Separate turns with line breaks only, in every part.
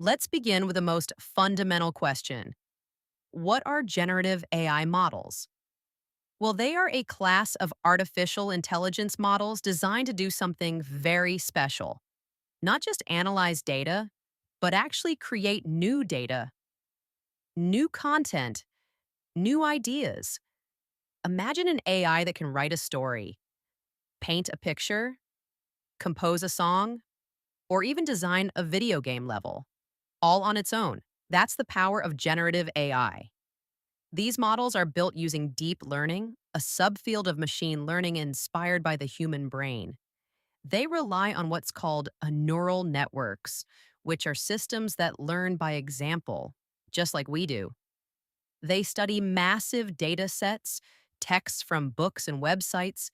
Let's begin with the most fundamental question. What are generative AI models? Well, they are a class of artificial intelligence models designed to do something very special. Not just analyze data, but actually create new data, new content, new ideas. Imagine an AI that can write a story, paint a picture, compose a song, or even design a video game level, all on its own. That's the power of generative AI. These models are built using deep learning, a subfield of machine learning inspired by the human brain. They rely on what's called a neural networks, which are systems that learn by example, just like we do. They study massive data sets, texts from books and websites,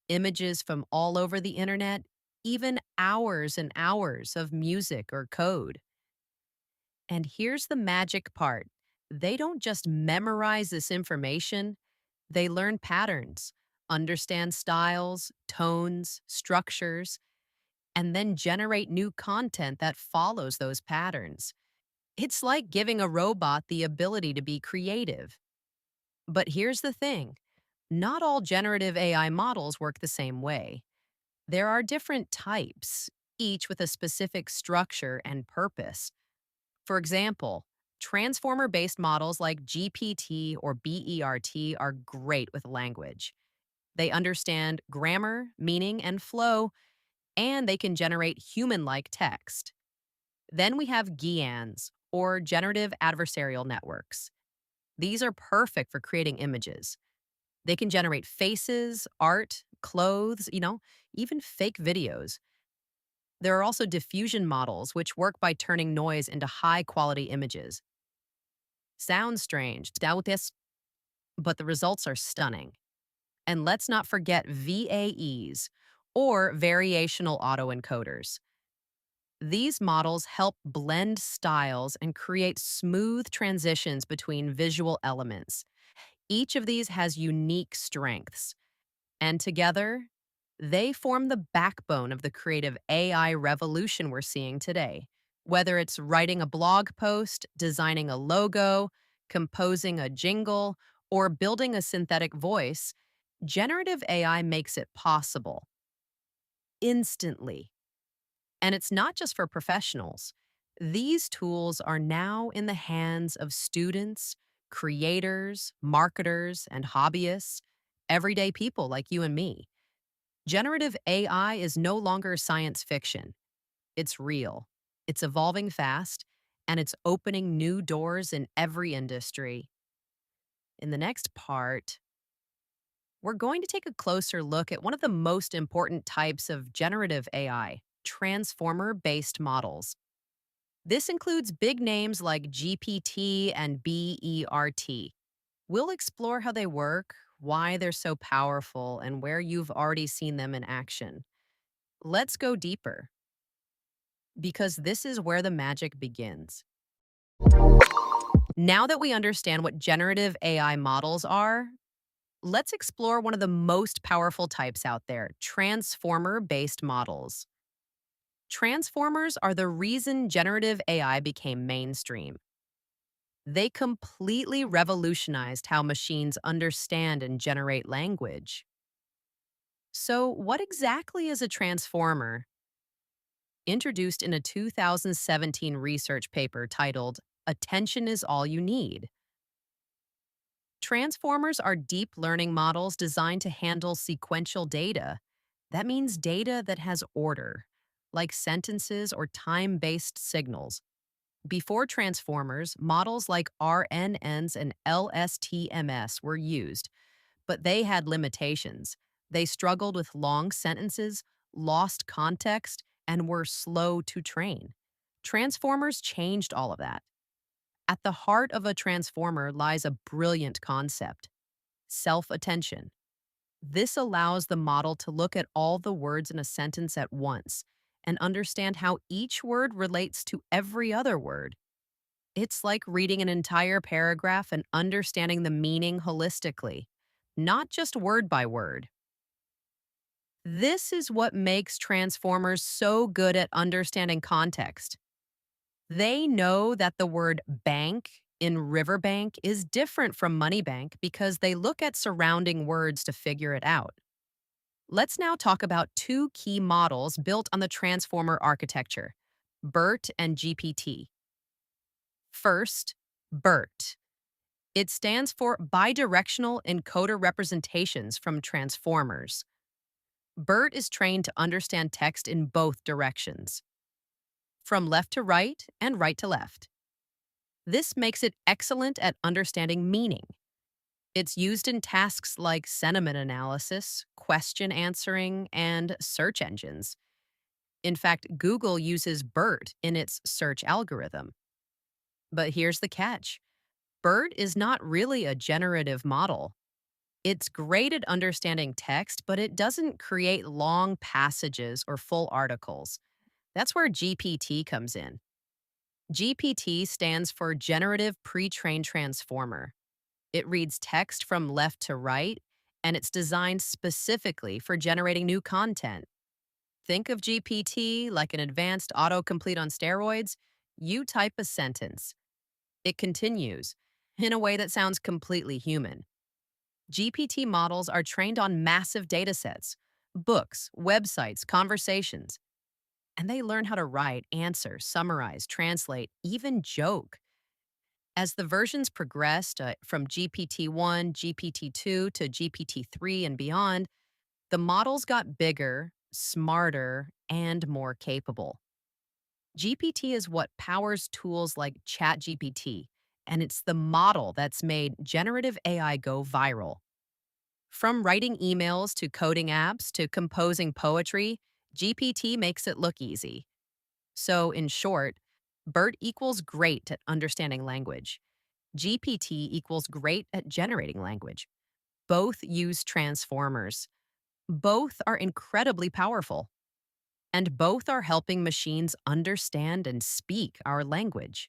images from all over the internet, even hours and hours of music or code. And here's the magic part. They don't just memorize this information, they learn patterns, understand styles, tones, structures, and then generate new content that follows those patterns. It's like giving a robot the ability to be creative. But here's the thing, not all generative AI models work the same way. There are different types, each with a specific structure and purpose. For example, transformer based models like GPT or BERT are great with language. They understand grammar, meaning, and flow, and they can generate human like text. Then we have GANs, or generative adversarial networks. These are perfect for creating images. They can generate faces, art, clothes, even fake videos. There are also diffusion models, which work by turning noise into high quality images. Sounds strange, doubt this, but the results are stunning. And let's not forget VAEs, or variational autoencoders. These models help blend styles and create smooth transitions between visual elements. Each of these has unique strengths, and together, they form the backbone of the creative AI revolution we're seeing today. Whether it's writing a blog post, designing a logo, composing a jingle, or building a synthetic voice, generative AI makes it possible instantly. And it's not just for professionals. These tools are now in the hands of students, creators, marketers, and hobbyists, everyday people like you and me. Generative AI is no longer science fiction. It's real. It's evolving fast, and it's opening new doors in every industry. In the next part, we're going to take a closer look at one of the most important types of generative AI, transformer based models. This includes big names like GPT and BERT. We'll explore how they work, why they're so powerful, and where you've already seen them in action. Let's go deeper, because this is where the magic begins. Now that we understand what generative AI models are, let's explore one of the most powerful types out there, transformer based models. Transformers are the reason generative AI became mainstream. They completely revolutionized how machines understand and generate language. So, what exactly is a transformer? Introduced in a 2017 research paper titled Attention is All You Need. Transformers are deep learning models designed to handle sequential data. That means data that has order, like sentences or time based signals. Before transformers, models like RNNs and LSTMS were used, but they had limitations. They struggled with long sentences, lost context, and were slow to train. Transformers changed all of that. At the heart of a transformer lies a brilliant concept: self attention. This allows the model to look at all the words in a sentence at once and understand how each word relates to every other word. It's like reading an entire paragraph and understanding the meaning holistically, not just word by word. This is what makes transformers so good at understanding context. They know that the word bank in riverbank is different from money bank because they look at surrounding words to figure it out. Let's now talk about two key models built on the transformer architecture, BERT and GPT. First, BERT. It stands for Bidirectional Encoder Representations from Transformers. BERT is trained to understand text in both directions, from left to right and right to left. This makes it excellent at understanding meaning. It's used in tasks like sentiment analysis, question answering, and search engines. In fact, Google uses BERT in its search algorithm. But here's the catch: BERT is not really a generative model. It's great at understanding text, but it doesn't create long passages or full articles. That's where GPT comes in. GPT stands for Generative Pre-trained Transformer. It reads text from left to right, and it's designed specifically for generating new content. Think of GPT like an advanced autocomplete on steroids. You type a sentence, it continues in a way that sounds completely human. GPT models are trained on massive datasets, books, websites, conversations, and they learn how to write, answer, summarize, translate, even joke. As the versions progressed from GPT-1, GPT-2 to GPT-3 and beyond, the models got bigger, smarter, and more capable. GPT is what powers tools like ChatGPT, and it's the model that's made generative AI go viral. From writing emails to coding apps to composing poetry, GPT makes it look easy. So, in short, BERT equals great at understanding language. GPT equals great at generating language. Both use transformers. Both are incredibly powerful. And both are helping machines understand and speak our language.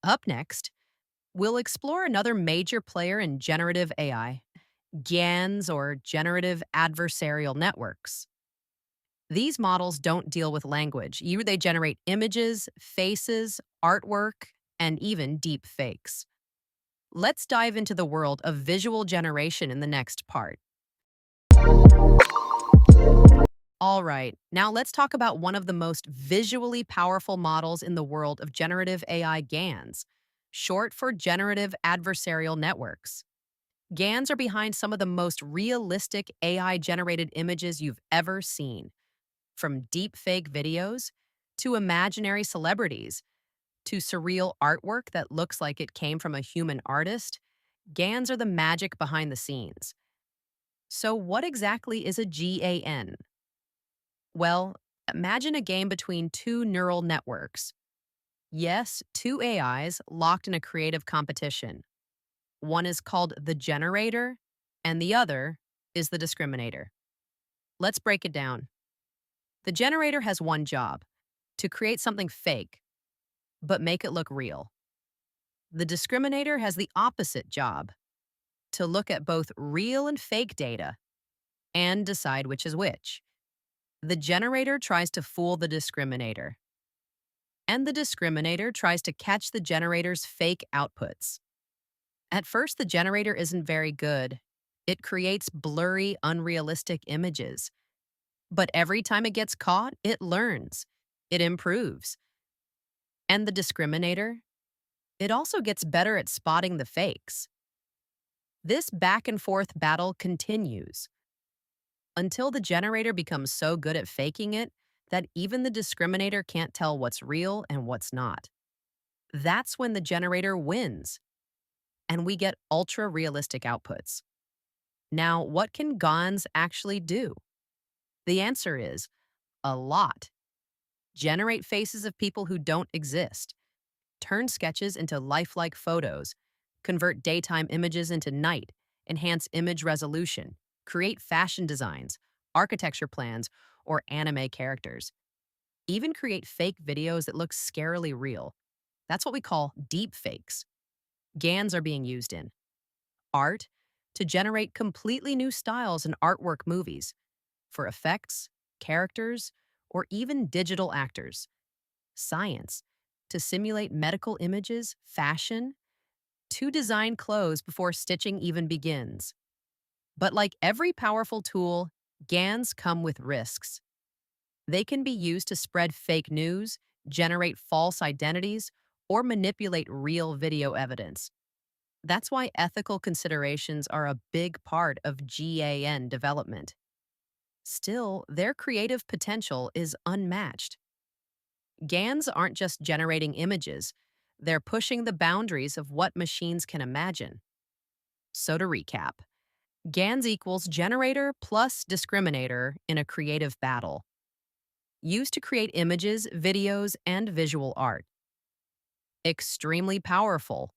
Up next, we'll explore another major player in generative AI, GANs or generative adversarial networks. These models don't deal with language. They generate images, faces, artwork, and even deep fakes. Let's dive into the world of visual generation in the next part. All right, now let's talk about one of the most visually powerful models in the world of generative AI GANs, short for generative adversarial networks. GANs are behind some of the most realistic AI generated images you've ever seen, from deep fake videos to imaginary celebrities to surreal artwork that looks like it came from a human artist. GANs are the magic behind the scenes. So, what exactly is a GAN? Well, imagine a game between two neural networks. Yes, two AIs locked in a creative competition. One is called the generator, and the other is the discriminator. Let's break it down. The generator has one job: to create something fake, but make it look real. The discriminator has the opposite job: to look at both real and fake data and decide which is which. The generator tries to fool the discriminator, and the discriminator tries to catch the generator's fake outputs. At first, the generator isn't very good. It creates blurry, unrealistic images. But every time it gets caught, it learns, it improves. And the discriminator? It also gets better at spotting the fakes. This back and forth battle continues until the generator becomes so good at faking it that even the discriminator can't tell what's real and what's not. That's when the generator wins, and we get ultra realistic outputs. Now, what can GANs actually do? The answer is a lot. Generate faces of people who don't exist, turn sketches into lifelike photos, convert daytime images into night, enhance image resolution, create fashion designs, architecture plans, or anime characters. Even create fake videos that look scarily real. That's what we call deep fakes. GANs are being used in art to generate completely new styles in artwork movies, for effects, characters, or even digital actors. Science to simulate medical images, fashion, to design clothes before stitching even begins. But like every powerful tool, GANs come with risks. They can be used to spread fake news, generate false identities, or manipulate real video evidence. That's why ethical considerations are a big part of GAN development. Still, their creative potential is unmatched. GANs aren't just generating images, they're pushing the boundaries of what machines can imagine. So to recap, GANs equals generator plus discriminator in a creative battle, used to create images, videos, and visual art. Extremely powerful,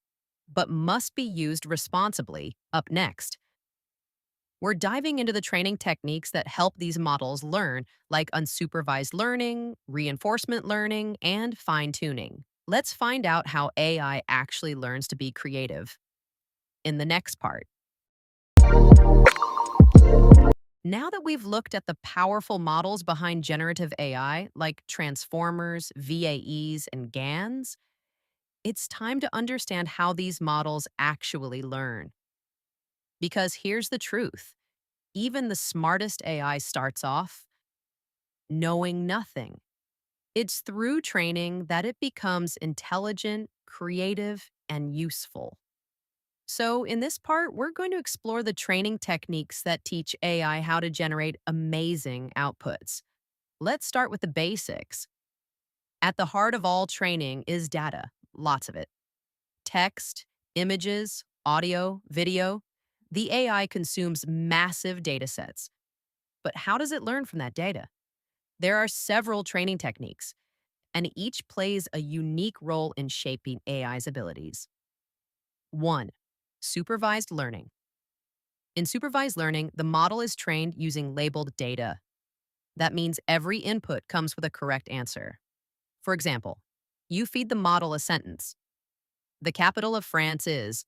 but must be used responsibly. Up next, we're diving into the training techniques that help these models learn, like unsupervised learning, reinforcement learning, and fine tuning. Let's find out how AI actually learns to be creative in the next part. Now that we've looked at the powerful models behind generative AI, like transformers, VAEs, and GANs, it's time to understand how these models actually learn. Because here's the truth: even the smartest AI starts off knowing nothing. It's through training that it becomes intelligent, creative, and useful. So, in this part, we're going to explore the training techniques that teach AI how to generate amazing outputs. Let's start with the basics. At the heart of all training is data, lots of it: text, images, audio, video. The AI consumes massive data sets. But how does it learn from that data? There are several training techniques, and each plays a unique role in shaping AI's abilities. 1. Supervised learning. In supervised learning, the model is trained using labeled data. That means every input comes with a correct answer. For example, you feed the model a sentence. The capital of France is,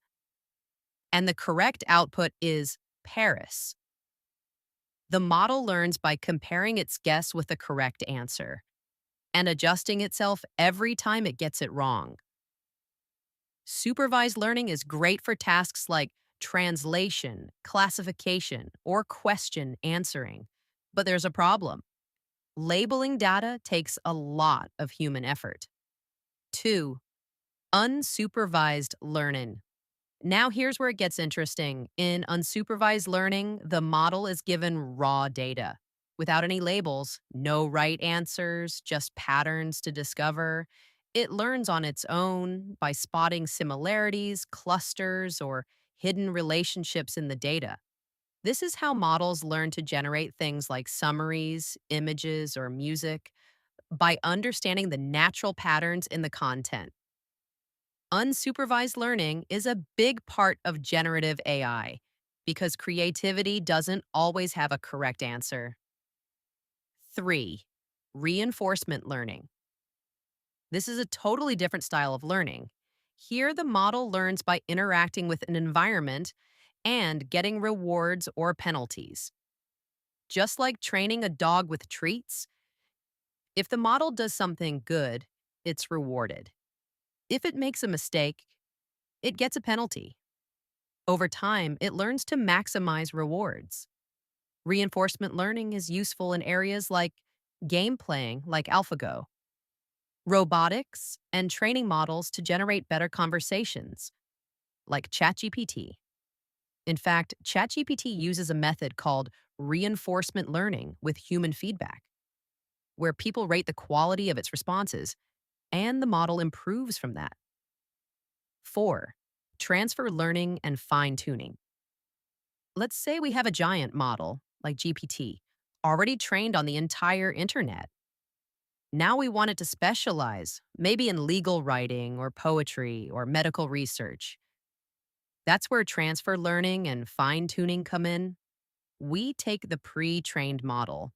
and the correct output is Paris. The model learns by comparing its guess with the correct answer and adjusting itself every time it gets it wrong. Supervised learning is great for tasks like translation, classification, or question answering. But there's a problem. Labeling data takes a lot of human effort. 2. Unsupervised learning. Now, here's where it gets interesting. In unsupervised learning, the model is given raw data without any labels, no right answers, just patterns to discover. It learns on its own by spotting similarities, clusters, or hidden relationships in the data. This is how models learn to generate things like summaries, images, or music, by understanding the natural patterns in the content. Unsupervised learning is a big part of generative AI because creativity doesn't always have a correct answer. 3. Reinforcement learning. This is a totally different style of learning. Here, the model learns by interacting with an environment and getting rewards or penalties. Just like training a dog with treats, if the model does something good, it's rewarded. If it makes a mistake, it gets a penalty. Over time, it learns to maximize rewards. Reinforcement learning is useful in areas like game playing, like AlphaGo, robotics, and training models to generate better conversations, like ChatGPT. In fact, ChatGPT uses a method called reinforcement learning with human feedback, where people rate the quality of its responses, and the model improves from that. 4. Transfer learning and fine tuning. Let's say we have a giant model, like GPT, already trained on the entire internet. Now we want it to specialize, maybe in legal writing or poetry or medical research. That's where transfer learning and fine tuning come in. We take the pre trained model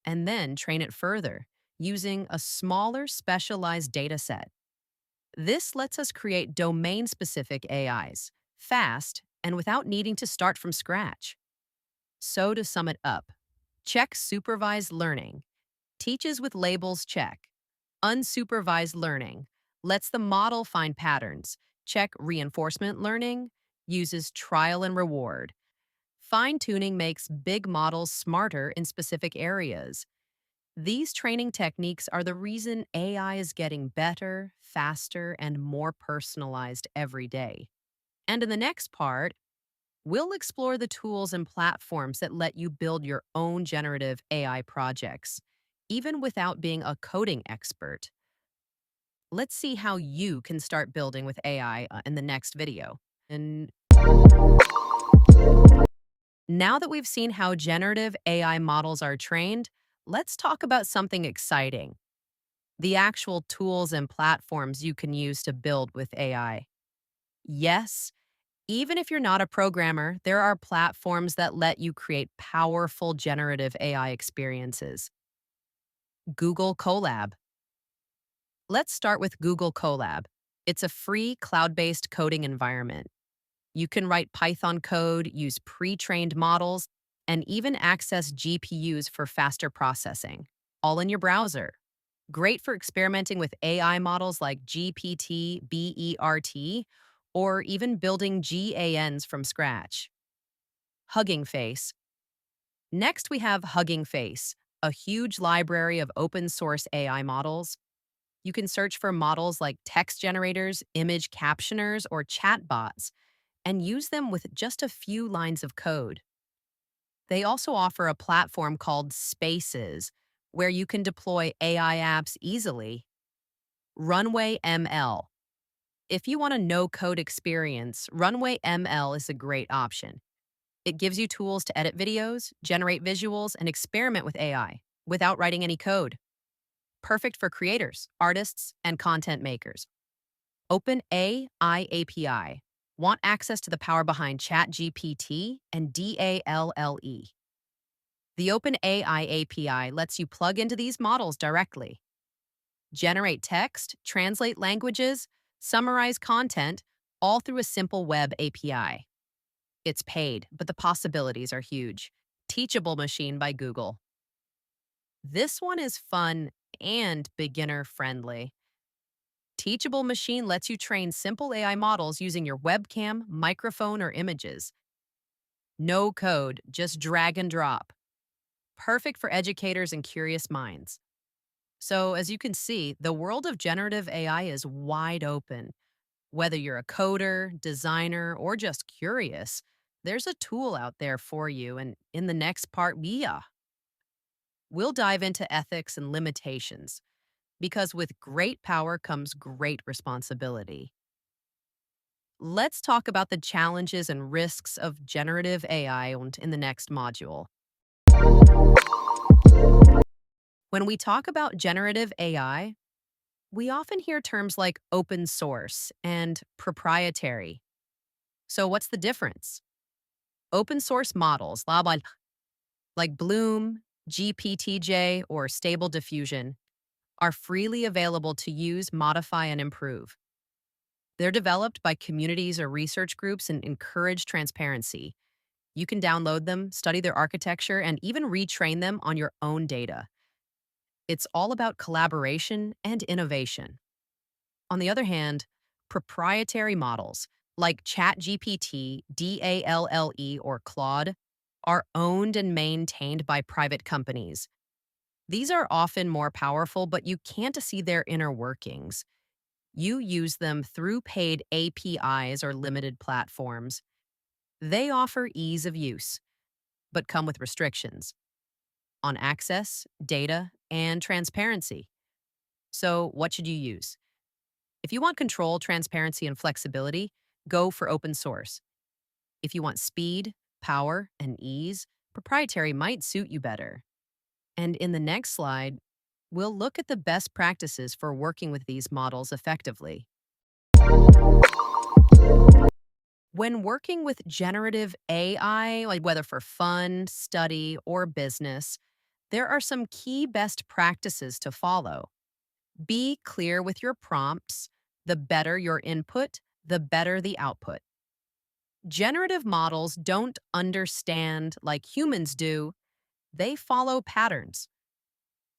and then train it further using a smaller specialized data set. This lets us create domain specific AIs fast and without needing to start from scratch. So, to sum it up, check supervised learning, teaches with labels check. Unsupervised learning, lets the model find patterns, check reinforcement learning, uses trial and reward. Fine tuning makes big models smarter in specific areas. These training techniques are the reason AI is getting better, faster, and more personalized every day. And in the next part, we'll explore the tools and platforms that let you build your own generative AI projects, even without being a coding expert. Let's see how you can start building with AI in the next video. And now that we've seen how generative AI models are trained, let's talk about something exciting: the actual tools and platforms you can use to build with AI. Yes, even if you're not a programmer, there are platforms that let you create powerful generative AI experiences. Google Colab. Let's start with Google Colab. It's a free cloud-based coding environment. You can write Python code, use pre-trained models, and even access GPUs for faster processing, all in your browser. Great for experimenting with AI models like GPT, BERT, or even building GANs from scratch. Hugging Face. Next, we have Hugging Face, a huge library of open source AI models. You can search for models like text generators, image captioners, or chatbots, and use them with just a few lines of code. They also offer a platform called Spaces, where you can deploy AI apps easily. Runway ML. If you want a no-code experience, Runway ML is a great option. It gives you tools to edit videos, generate visuals, and experiment with AI without writing any code. Perfect for creators, artists, and content makers. OpenAI API. Want access to the power behind ChatGPT and DALLE. The OpenAI API lets you plug into these models directly. Generate text, translate languages, summarize content, all through a simple web API. It's paid, but the possibilities are huge. Teachable Machine by Google. This one is fun and beginner friendly. Teachable Machine lets you train simple AI models using your webcam, microphone, or images. No code, just drag and drop. Perfect for educators and curious minds. So, as you can see, the world of generative AI is wide open. Whether you're a coder, designer, or just curious, there's a tool out there for you. And in the next part, we'll dive into ethics and limitations, because with great power comes great responsibility. Let's talk about the challenges and risks of generative AI in the next module. When we talk about generative AI, we often hear terms like open source and proprietary. So, what's the difference? Open source models, like Bloom, GPTJ, or Stable Diffusion, are freely available to use, modify, and improve. They're developed by communities or research groups and encourage transparency. You can download them, study their architecture, and even retrain them on your own data. It's all about collaboration and innovation. On the other hand, proprietary models like ChatGPT, DALLE, or Claude are owned and maintained by private companies. These are often more powerful, but you can't see their inner workings. You use them through paid APIs or limited platforms. They offer ease of use, but come with restrictions on access, data, and transparency. So, what should you use? If you want control, transparency, and flexibility, go for open source. If you want speed, power, and ease, proprietary might suit you better. And in the next slide, we'll look at the best practices for working with these models effectively. When working with generative AI, like whether for fun, study, or business, there are some key best practices to follow. Be clear with your prompts. The better your input, the better the output. Generative models don't understand like humans do, they follow patterns.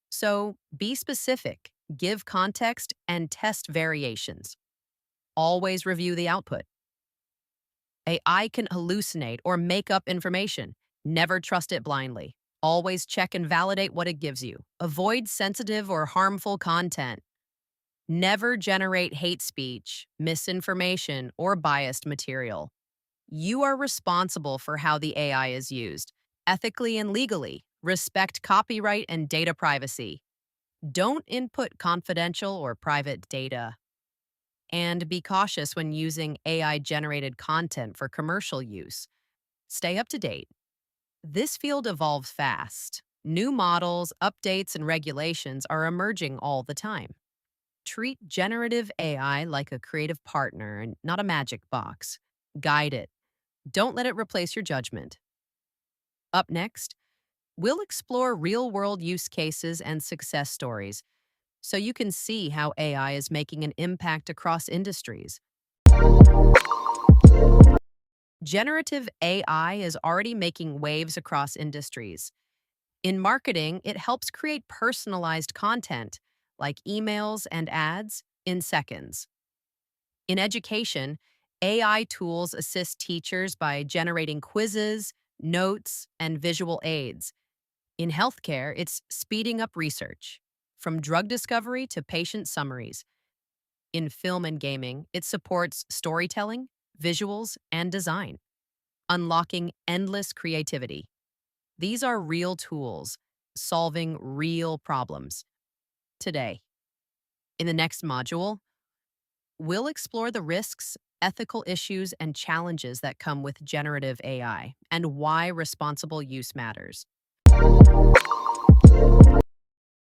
So be specific. Give context and test variations. Always review the output. AI can hallucinate or make up information. Never trust it blindly. Always check and validate what it gives you. Avoid sensitive or harmful content. Never generate hate speech, misinformation, or biased material. You are responsible for how the AI is used, ethically and legally. Respect copyright and data privacy. Don't input confidential or private data. And be cautious when using AI generated content for commercial use. Stay up to date. This field evolves fast. New models, updates, and regulations are emerging all the time. Treat generative AI like a creative partner and not a magic box. Guide it. Don't let it replace your judgment. Up next, we'll explore real world use cases and success stories so you can see how AI is making an impact across industries. Generative AI is already making waves across industries. In marketing, it helps create personalized content like emails and ads in seconds. In education, AI tools assist teachers by generating quizzes, notes, and visual aids. In healthcare, it's speeding up research, from drug discovery to patient summaries. In film and gaming, it supports storytelling, visuals, and design, unlocking endless creativity. These are real tools, solving real problems. Today, in the next module, we'll explore the risks, ethical issues, and challenges that come with generative AI and why responsible use matters.